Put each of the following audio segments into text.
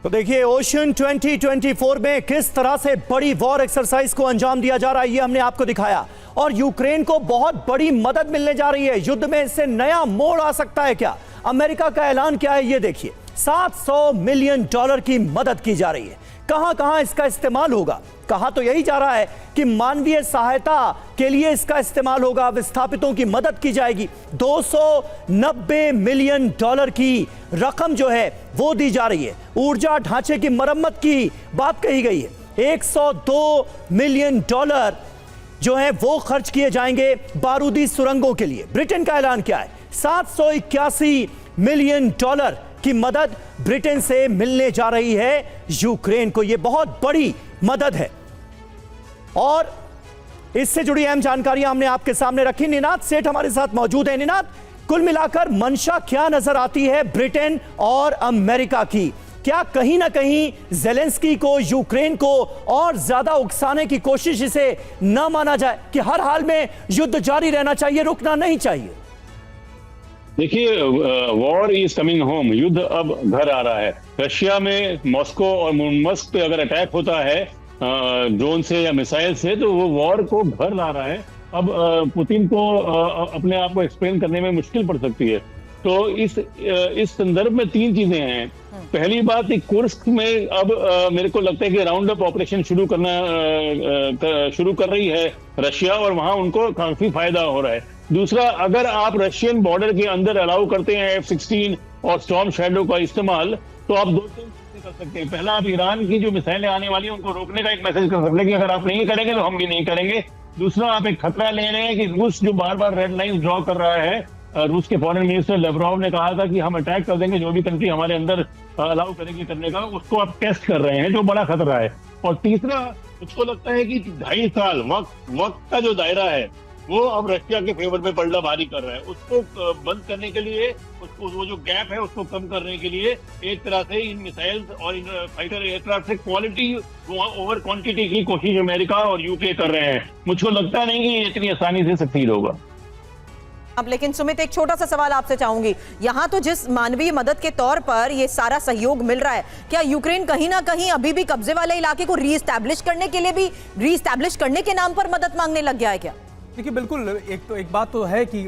तो देखिए ओशन 2024 में किस तरह से बड़ी वॉर एक्सरसाइज को अंजाम दिया जा रहा है, ये हमने आपको दिखाया। और यूक्रेन को बहुत बड़ी मदद मिलने जा रही है। युद्ध में इससे नया मोड़ आ सकता है क्या? अमेरिका का ऐलान क्या है, ये देखिए। $700 मिलियन की मदद की जा रही है। कहां कहां इसका इस्तेमाल होगा? कहा तो यही जा रहा है कि मानवीय सहायता के लिए इसका इस्तेमाल होगा, विस्थापितों की मदद की जाएगी। $290 मिलियन की रकम जो है वो दी जा रही है। ऊर्जा ढांचे की मरम्मत की बात कही गई है। $102 मिलियन जो है वो खर्च किए जाएंगे बारूदी सुरंगों के लिए। ब्रिटेन का ऐलान क्या है? $781 मिलियन की मदद ब्रिटेन से मिलने जा रही है यूक्रेन को। यह बहुत बड़ी मदद है और इससे जुड़ी अहम जानकारियां हमने आपके सामने रखी। निनाद सेठ हमारे साथ मौजूद है। निनाद, कुल मिलाकर मंशा क्या नजर आती है ब्रिटेन और अमेरिका की? क्या कहीं ना कहीं ज़ेलेंस्की को, यूक्रेन को और ज्यादा उकसाने की कोशिश इसे न माना जाए कि हर हाल में युद्ध जारी रहना चाहिए, रुकना नहीं चाहिए? देखिए, वॉर इज कमिंग होम। युद्ध अब घर आ रहा है। रशिया में मॉस्को और मुर्मस्क पे अगर अटैक होता है ड्रोन से या मिसाइल से, तो वो वॉर को घर ला रहा है। अब पुतिन को अपने आप को एक्सप्लेन करने में मुश्किल पड़ सकती है। तो इस संदर्भ में तीन चीजें हैं। पहली बात, कुर्स्क में अब मेरे को लगता है कि राउंड अप ऑपरेशन शुरू कर रही है रशिया, और वहां उनको काफी फायदा हो रहा है। दूसरा, अगर आप रशियन बॉर्डर के अंदर अलाउ करते हैं F-16 और स्टॉर्म शैडो का इस्तेमाल, तो आप दो चीजें कर सकते हैं। पहला, आप ईरान की जो मिसाइलें आने वाली हैं उनको रोकने का एक मैसेज कर सकते हैं कि अगर आप नहीं करेंगे तो हम भी नहीं करेंगे। दूसरा, आप एक खतरा ले रहे हैं कि रूस जो बार बार रेड लाइन ड्रॉ कर रहा है, रूस के फॉरेन मिनिस्टर लेवरोव ने कहा था कि हम अटैक कर देंगे जो भी कंट्री हमारे अंदर अलाउ करेगी करने का, उसको आप टेस्ट कर रहे हैं, जो बड़ा खतरा है। और तीसरा, मुझको लगता है कि 2.5 साल वक्त का जो दायरा है वो अब रशिया के फेवर में पड़ना भारी कर रहा है। उसको बंद करने के लिए, उसको वो जो गैप है उसको कम करने के लिए एक तरह से इन मिसाइल्स और इन फाइटर एयरक्राफ्ट से क्वालिटी ओवर क्वांटिटी की कोशिश अमेरिका और यूके कर रहे हैं। मुझको लगता नहीं कि ये इतनी आसानी से सक्सीड होगा। अब लेकिन सुमित, एक छोटा सा सवाल आपसे चाहूंगी। यहां तो जिस मानवीय मदद के तौर पर ये सारा सहयोग मिल रहा है, क्या यूक्रेन कहीं ना कहीं अभी भी कब्जे वाले इलाके को रीएस्टैब्लिश करने के लिए भी, रीएस्टैब्लिश करने के नाम पर मदद मांगने लग गया है क्या? देखिए, बिल्कुल एक बात तो है कि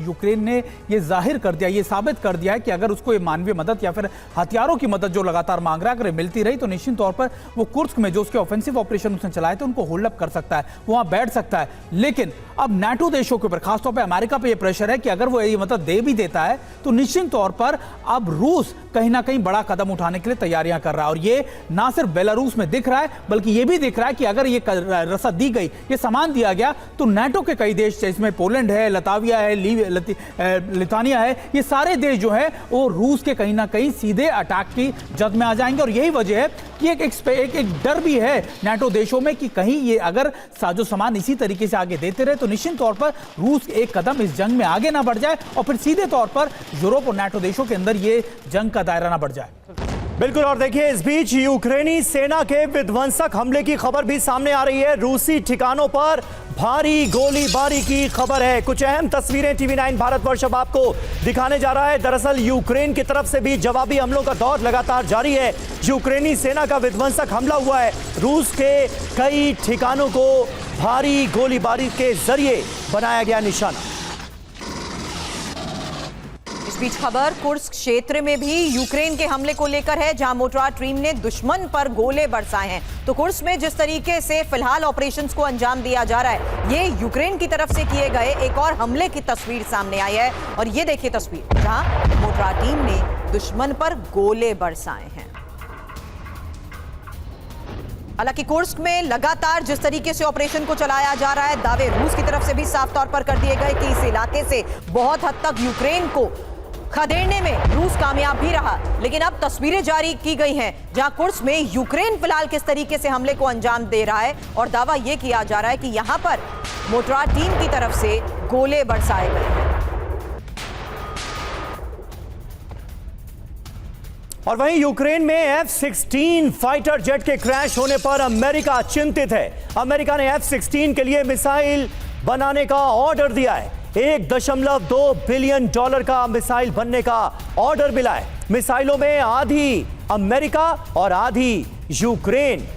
यूक्रेन ने ये जाहिर कर दिया, ये साबित कर दिया है कि अगर उसको ये मानवीय मदद या फिर हथियारों की मदद जो लगातार मांग रहा है, अगर मिलती रही तो निश्चित तौर पर वो कुर्स्क में जो उसके ऑफेंसिव ऑपरेशन उसने चलाए थे उनको होल्ड अप कर सकता है, वहां बैठ सकता है। लेकिन अब नाटो देशों के ऊपर, खासतौर पर अमेरिका पे ये प्रेशर है कि अगर वो ये मदद दे भी देता है तो निश्चित तौर पर अब रूस कहीं ना कहीं बड़ा कदम उठाने के लिए तैयारियां कर रहा है। और ये ना सिर्फ बेलारूस में दिख रहा है, बल्कि ये भी दिख रहा है कि अगर ये रसद दी गई, ये सामान दिया गया, तो नाटो के कई देश, इसमें पोलैंड है, लताविया है, लिथुआनिया है, ये सारे देश जो है वो रूस के कहीं ना कहीं सीधे अटैक की जद में आ जाएंगे। और यही वजह है कि एक डर भी है नाटो देशों में कि कहीं ये अगर साजो सामान इसी तरीके से आगे देते रहे तो निश्चित तौर पर रूस एक कदम इस जंग में आगे ना बढ़ जाए और फिर सीधे तौर पर यूरोप और नाटो देशों के अंदर ये जंग का दायरा ना बढ़ जाए। बिल्कुल। और देखिए, इस बीच यूक्रेनी सेना के विध्वंसक हमले की खबर भी सामने आ रही है। रूसी ठिकानों पर भारी गोलीबारी की खबर है। कुछ अहम तस्वीरें TV9 भारतवर्ष अब आपको दिखाने जा रहा है। दरअसल यूक्रेन की तरफ से भी जवाबी हमलों का दौर लगातार जारी है। यूक्रेनी सेना का विध्वंसक हमला हुआ है। रूस के कई ठिकानों को भारी गोलीबारी के जरिए बनाया गया निशाना। इस बीच खबर कुर्स्क क्षेत्र में भी यूक्रेन के हमले को लेकर है, जहां मोर्टार टीम ने दुश्मन पर गोले बरसाए हैं। तो कुर्स्क में जिस तरीके से फिलहाल ऑपरेशंस को अंजाम दिया जा रहा है, ये यूक्रेन की तरफ से किए गए एक और हमले की तस्वीर सामने आई है। और ये देखिए तस्वीर, जहां मोर्टार टीम ने दुश्मन पर गोले बरसाए हैं। हालांकि कुर्स्क में लगातार जिस तरीके से ऑपरेशन को चलाया जा रहा है, दावे रूस की तरफ से भी साफ तौर पर कर दिए गए कि इस इलाके से बहुत हद तक यूक्रेन को खदेड़ने में रूस कामयाब भी रहा। लेकिन अब तस्वीरें जारी की गई हैं जहां कुर्स्क में यूक्रेन फिलहाल किस तरीके से हमले को अंजाम दे रहा है, और दावा यह किया जा रहा है कि यहां पर मोर्टार टीम की तरफ से गोले बरसाए गए हैं। और वहीं यूक्रेन में F-16 फाइटर जेट के क्रैश होने पर अमेरिका चिंतित है। अमेरिका ने F-16 के लिए मिसाइल बनाने का ऑर्डर दिया है। $1.2 बिलियन का मिसाइल बनने का ऑर्डर मिला है। मिसाइलों में आधी अमेरिका और आधी यूक्रेन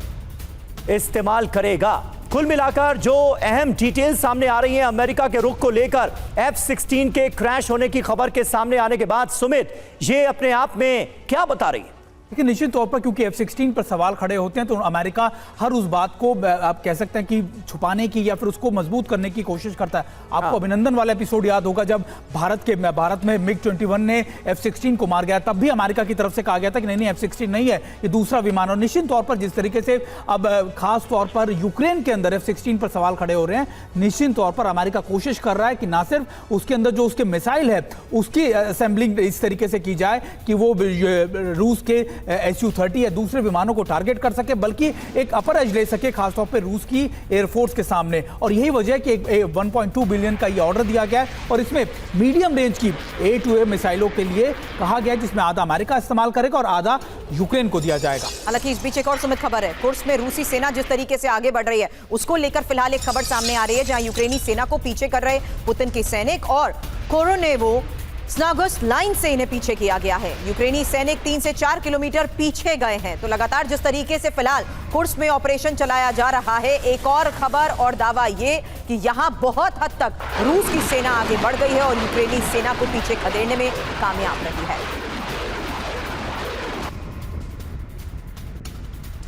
इस्तेमाल करेगा। कुल मिलाकर जो अहम डिटेल सामने आ रही हैं अमेरिका के रुख को लेकर F-16 के क्रैश होने की खबर के सामने आने के बाद, सुमित, ये अपने आप में क्या बता रही है? लेकिन निश्चित तौर पर क्योंकि F-16 पर सवाल खड़े होते हैं तो अमेरिका हर उस बात को आप कह सकते हैं कि छुपाने की या फिर उसको मजबूत करने की कोशिश करता है। आपको अभिनंदन वाला एपिसोड याद होगा जब भारत में MiG-21 ने F-16 को मार गया, तब भी अमेरिका की तरफ से कहा गया था कि नहीं F-16 नहीं है, ये दूसरा विमान। और निश्चित तौर पर जिस तरीके से अब खास तौर पर यूक्रेन के अंदर F-16 पर सवाल खड़े हो रहे हैं, निश्चित तौर पर अमेरिका कोशिश कर रहा है कि ना सिर्फ उसके अंदर जो उसके मिसाइल है उसकी असेंबलिंग इस तरीके से की जाए कि वो रूस के Su-30 या दूसरे विमानों को टारगेट कर सके, बल्कि एक अपर एज ले सके खासतौर पे रूस की एयरफोर्स के सामने। और यही वजह है कि 1.2 बिलियन का ये ऑर्डर दिया गया है और इसमें मीडियम रेंज की A2A मिसाइलों के लिए कहा गया है, जिसमें आधा अमेरिका इस्तेमाल करेगा और आधा यूक्रेन को दिया जाएगा। हालांकि इस बीच एक और सुमित खबर है, कुर्स्क में रूसी सेना जिस तरीके से आगे बढ़ रही है उसको लेकर फिलहाल एक खबर सामने आ रही है, जहां यूक्रेनी सेना को पीछे कर रहे पुतिन के सैनिक और कोरोनेवो स्नागुस लाइन से इन्हें पीछे किया गया है। यूक्रेनी सैनिक 3 से 4 किलोमीटर पीछे गए हैं। तो लगातार जिस तरीके से फिलहाल कुर्स्क में ऑपरेशन चलाया जा रहा है, एक और खबर और दावा ये कि यहां बहुत हद तक रूस की सेना आगे बढ़ गई है और यूक्रेनी सेना को पीछे खदेड़ने में कामयाब रही है।